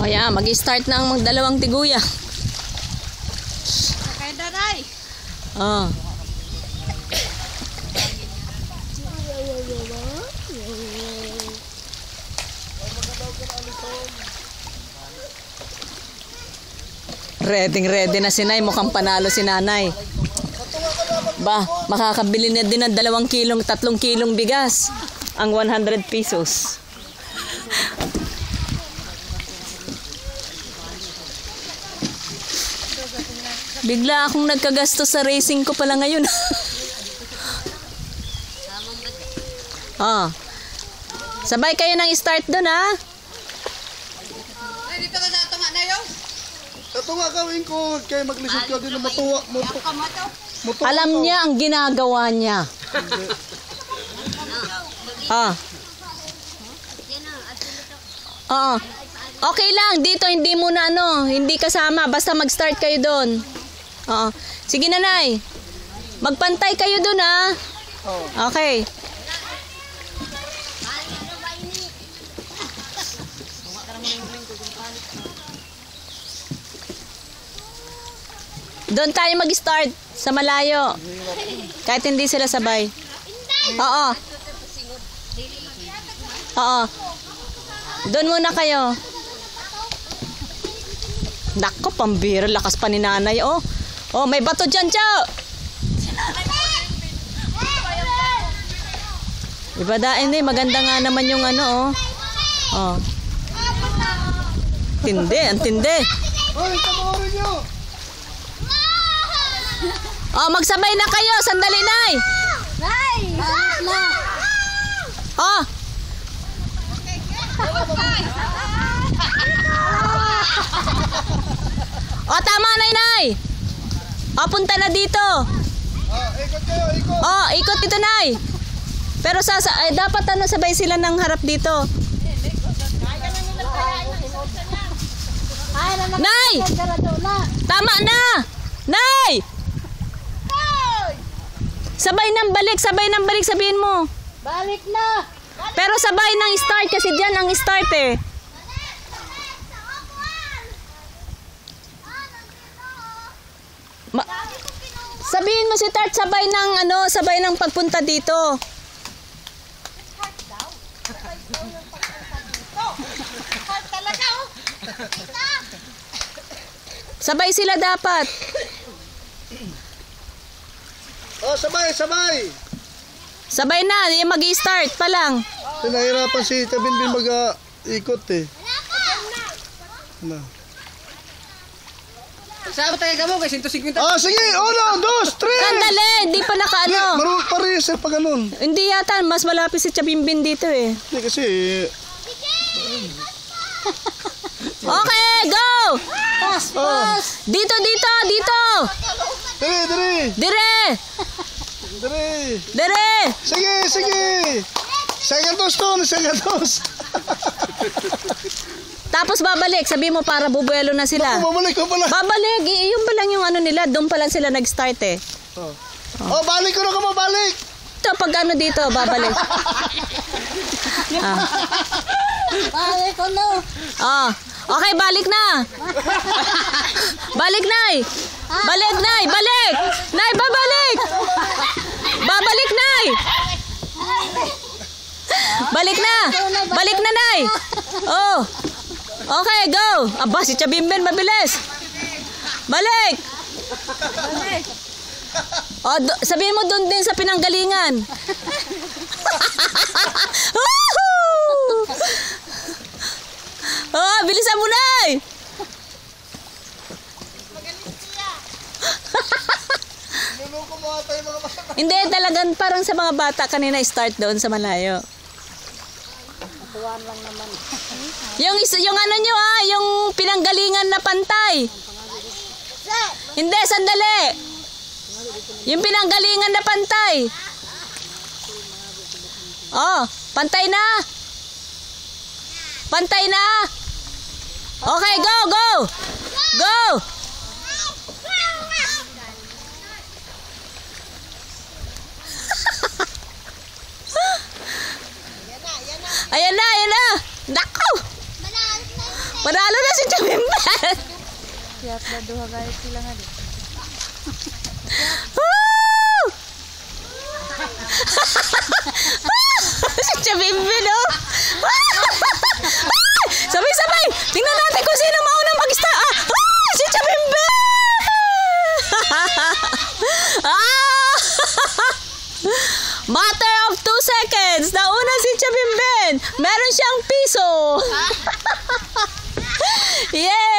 O yan, mag-start na ang dalawang tiguya. Kaya daray. Oh. Ready na si Nay. Mukhang panalo si Nanay. Ba, makakabili na din ng 2 kilong, 3 kilong bigas. Ang 100 pesos. Bigla akong nagkagasto sa racing ko pala ngayon. Oh. Sabay kayo ng start doon, ha? Ay, dito ka sa tunga na yun. Ito nga gawin ko, kaya maglisod ka din ng matuwa. Alam niya ang ginagawa niya. Ah. Oo. Okay lang, dito hindi muna hindi kasama, basta mag-start kayo doon. Oo. Sige Nanay. Magpantay kayo doon, ha? Okay. Doon tayo mag-start sa malayo. Kahit hindi sila sabay. Oo. Oo. Doon muna kayo. Nako, pambira. Lakas pa ni Nanay, oh. Oh, may bato dyan, Chow. Iba dain eh. Maganda nga naman yung oh. Oh. Tindi, ang tindi. Hoy, tabawarin nyo! Oh, magsabay na kayo. Sandali, Nay. Nay! Na! Oh. Oh, tama, Nay. Oh, punta na dito. Ikot kayo, ikot! Oh, ikot dito, Nay. Pero dapat sabay sila ng harap dito. Nay! Tama na! Nay! Sabay nang balik, sabihin mo. Balik na! Pero sabay nang start kasi diyan ang start eh. Sabihin mo si Tart sabay ng pagpunta dito. Sabay sila dapat. Oh, sabay! Sabay na, mag-i-start pa lang. Nahirapan si Tabinbin mag-ikot eh. Na. Saan tayo ka mo? Kasi 150. Sige! 1, 2, 3! Sandali, hindi pa Marunong pa rin siya pa ganun. Hindi yata, mas malapit si Chabimbin dito eh. Hindi kasi... Okay, go! Dito! Dire! Sige! Segundos to! Tapos babalik, sabi mo para bubuelo na sila. Babalik ka pala. Babalik, yun pa lang yung nila, doon pa lang sila nag-start eh. Balik ko na ka mabalik. Ito, pag dito, babalik. Balik ko na! Okay, balik na. Balik, Nay. Balik, Nay. Balik. Nay, babalik. Babalik, Nay. Balik na. Balik na, Nay. Oh. Okay, go. Aba, si Chabimben, mabilis. Balik. Oh, sabihin mo doon din sa pinanggalingan. Oh, bilisan mo, Nay. Hindi, talagang parang sa mga bata kanina start doon sa malayo. Tuwan lang naman. Yung yung pinanggalingan na pantay. Hindi, sandali. Yung pinanggalingan na pantay. Oh, pantay na. Pantay na. Okay, go. Go. Ayan na. Nako. Manalo na si Chubimben. Siap na duha guys sila nga di. Woo! Si Chubimben, oh. Sabay-sabay. Tingnan natin kung sino maunang mag-start. Si Chubimben! Matter of 2 seconds. Nauna si Chubimben. Meron siyang piso. Yay!